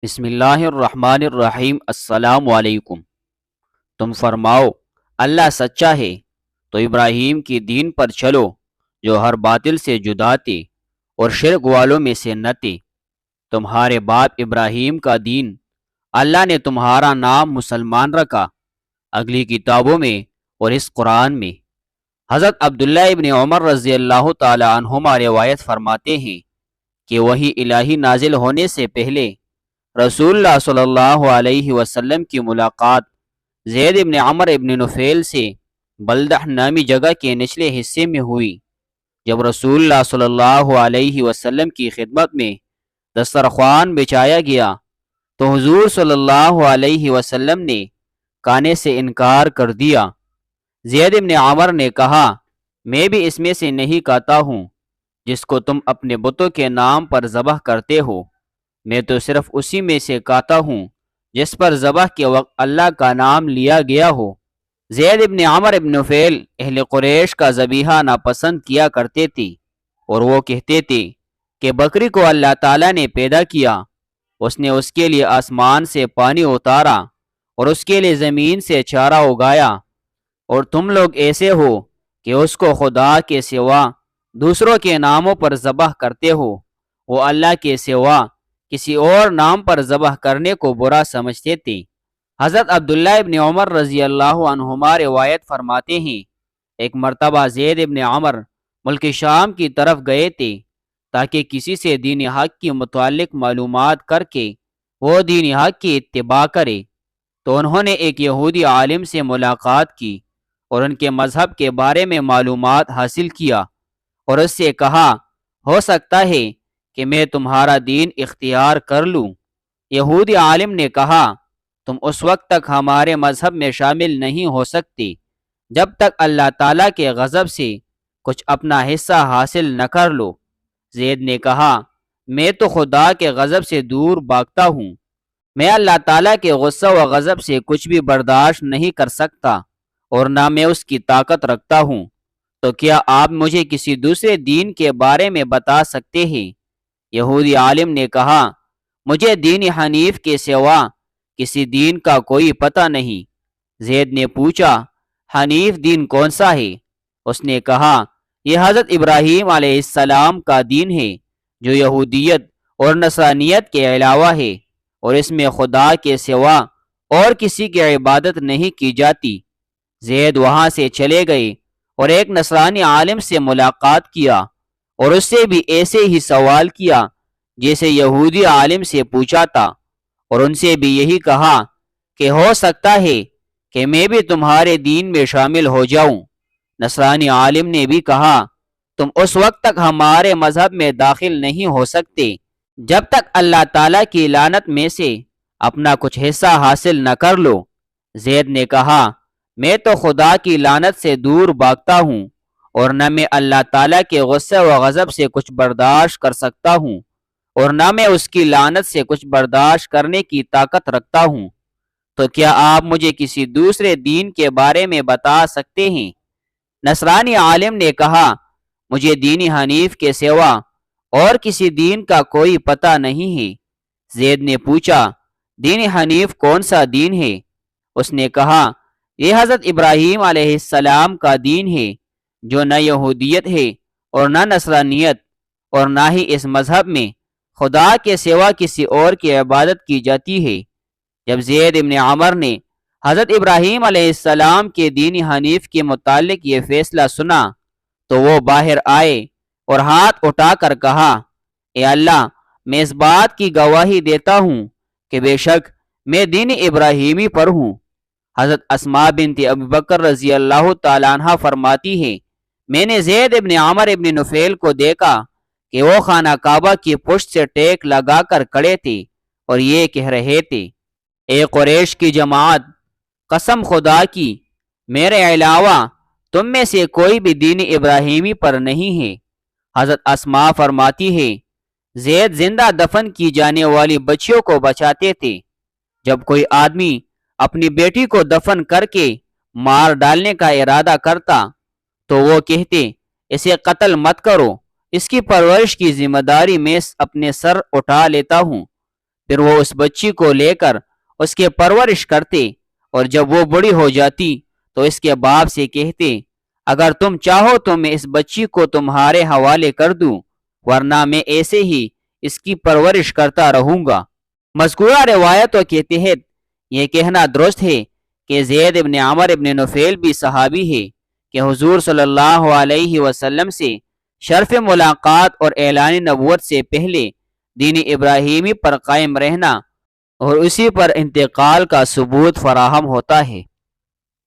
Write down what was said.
بسم اللہ الرحمن الرحیم۔ السلام علیکم۔ تم فرماؤ اللہ سچا ہے تو ابراہیم کی دین پر چلو جو ہر باطل سے جدا تھے اور شرک والوں میں سے نہ تھے۔ تمہارے باپ ابراہیم کا دین اللہ نے تمہارا نام مسلمان رکھا اگلی کتابوں میں اور اس قرآن میں۔ حضرت عبداللہ ابن عمر رضی اللہ تعالی عنہما روایت فرماتے ہیں کہ وحی الہی نازل ہونے سے پہلے رسول اللہ صلی اللہ علیہ وسلم کی ملاقات زید ابن عمر ابن نفیل سے بلدہ نامی جگہ کے نچلے حصے میں ہوئی۔ جب رسول اللہ صلی اللہ علیہ وسلم کی خدمت میں دسترخوان بچھایا گیا تو حضور صلی اللہ علیہ وسلم نے کھانے سے انکار کر دیا۔ زید ابن عمر نے کہا، میں بھی اس میں سے نہیں کھاتا ہوں جس کو تم اپنے بتوں کے نام پر ذبح کرتے ہو، میں تو صرف اسی میں سے کھاتا ہوں جس پر ذبح کے وقت اللہ کا نام لیا گیا ہو۔ زید ابن عمر ابن نفیل اہل قریش کا ذبیحہ ناپسند کیا کرتے تھے اور وہ کہتے تھے کہ بکری کو اللہ تعالیٰ نے پیدا کیا، اس نے اس کے لیے آسمان سے پانی اتارا اور اس کے لیے زمین سے چارہ اگایا، اور تم لوگ ایسے ہو کہ اس کو خدا کے سوا دوسروں کے ناموں پر ذبح کرتے ہو۔ وہ اللہ کے سوا کسی اور نام پر ذبح کرنے کو برا سمجھتے تھے۔ حضرت عبداللہ ابن عمر رضی اللہ عنہما روایت فرماتے ہیں، ایک مرتبہ زید ابن عمر ملک شام کی طرف گئے تھے تاکہ کسی سے دین حق کی متعلق معلومات کر کے وہ دین حق کی اتباع کرے، تو انہوں نے ایک یہودی عالم سے ملاقات کی اور ان کے مذہب کے بارے میں معلومات حاصل کیا اور اس سے کہا، ہو سکتا ہے کہ میں تمہارا دین اختیار کر لوں۔ یہودی عالم نے کہا، تم اس وقت تک ہمارے مذہب میں شامل نہیں ہو سکتے جب تک اللہ تعالیٰ کے غضب سے کچھ اپنا حصہ حاصل نہ کر لو۔ زید نے کہا، میں تو خدا کے غضب سے دور بھاگتا ہوں، میں اللہ تعالیٰ کے غصہ و غضب سے کچھ بھی برداشت نہیں کر سکتا اور نہ میں اس کی طاقت رکھتا ہوں، تو کیا آپ مجھے کسی دوسرے دین کے بارے میں بتا سکتے ہیں؟ یہودی عالم نے کہا، مجھے دین حنیف کے سوا کسی دین کا کوئی پتہ نہیں۔ زید نے پوچھا، حنیف دین کون سا ہے؟ اس نے کہا، یہ حضرت ابراہیم علیہ السلام کا دین ہے جو یہودیت اور نصرانیت کے علاوہ ہے، اور اس میں خدا کے سوا اور کسی کی عبادت نہیں کی جاتی۔ زید وہاں سے چلے گئے اور ایک نصرانی عالم سے ملاقات کیا اور اس سے بھی ایسے ہی سوال کیا جیسے یہودی عالم سے پوچھا تھا، اور ان سے بھی یہی کہا کہ ہو سکتا ہے کہ میں بھی تمہارے دین میں شامل ہو جاؤں۔ نصرانی عالم نے بھی کہا، تم اس وقت تک ہمارے مذہب میں داخل نہیں ہو سکتے جب تک اللہ تعالیٰ کی لعنت میں سے اپنا کچھ حصہ حاصل نہ کر لو۔ زید نے کہا، میں تو خدا کی لعنت سے دور بھاگتا ہوں اور نہ میں اللہ تعالیٰ کے غصے و غضب سے کچھ برداشت کر سکتا ہوں اور نہ میں اس کی لعنت سے کچھ برداشت کرنے کی طاقت رکھتا ہوں، تو کیا آپ مجھے کسی دوسرے دین کے بارے میں بتا سکتے ہیں؟ نصرانی عالم نے کہا، مجھے دین حنیف کے سوا اور کسی دین کا کوئی پتہ نہیں ہے۔ زید نے پوچھا، دین حنیف کون سا دین ہے؟ اس نے کہا، یہ حضرت ابراہیم علیہ السلام کا دین ہے جو نہ یہودیت ہے اور نہ نصرانیت، اور نہ ہی اس مذہب میں خدا کے سوا کسی اور کی عبادت کی جاتی ہے۔ جب زید ابن عمر نے حضرت ابراہیم علیہ السلام کے دین حنیف کے متعلق یہ فیصلہ سنا تو وہ باہر آئے اور ہاتھ اٹھا کر کہا، اے اللہ، میں اس بات کی گواہی دیتا ہوں کہ بے شک میں دین ابراہیمی پر ہوں۔ حضرت اسماء بنت ابی بکر رضی اللہ تعالیٰ عنہ فرماتی ہے، میں نے زید ابن عمر ابن نفیل کو دیکھا کہ وہ خانہ کعبہ کی پشت سے ٹیک لگا کر کھڑے تھے اور یہ کہہ رہے تھے، اے قریش کی جماعت، قسم خدا کی، میرے علاوہ تم میں سے کوئی بھی دین ابراہیمی پر نہیں ہے۔ حضرت اسماء فرماتی ہے، زید زندہ دفن کی جانے والی بچیوں کو بچاتے تھے۔ جب کوئی آدمی اپنی بیٹی کو دفن کر کے مار ڈالنے کا ارادہ کرتا تو وہ کہتے، اسے قتل مت کرو، اس کی پرورش کی ذمہ داری میں اپنے سر اٹھا لیتا ہوں۔ پھر وہ اس بچی کو لے کر اس کے پرورش کرتے، اور جب وہ بڑی ہو جاتی تو اس کے باپ سے کہتے، اگر تم چاہو تو میں اس بچی کو تمہارے حوالے کر دوں، ورنہ میں ایسے ہی اس کی پرورش کرتا رہوں گا۔ مذکورہ روایتوں کے تحت یہ کہنا درست ہے کہ زید ابن عمر ابن نفیل بھی صحابی ہے کہ حضور صلی اللہ علیہ وسلم سے شرف ملاقات اور اعلان نبوت سے پہلے دین ابراہیمی پر قائم رہنا اور اسی پر انتقال کا ثبوت فراہم ہوتا ہے۔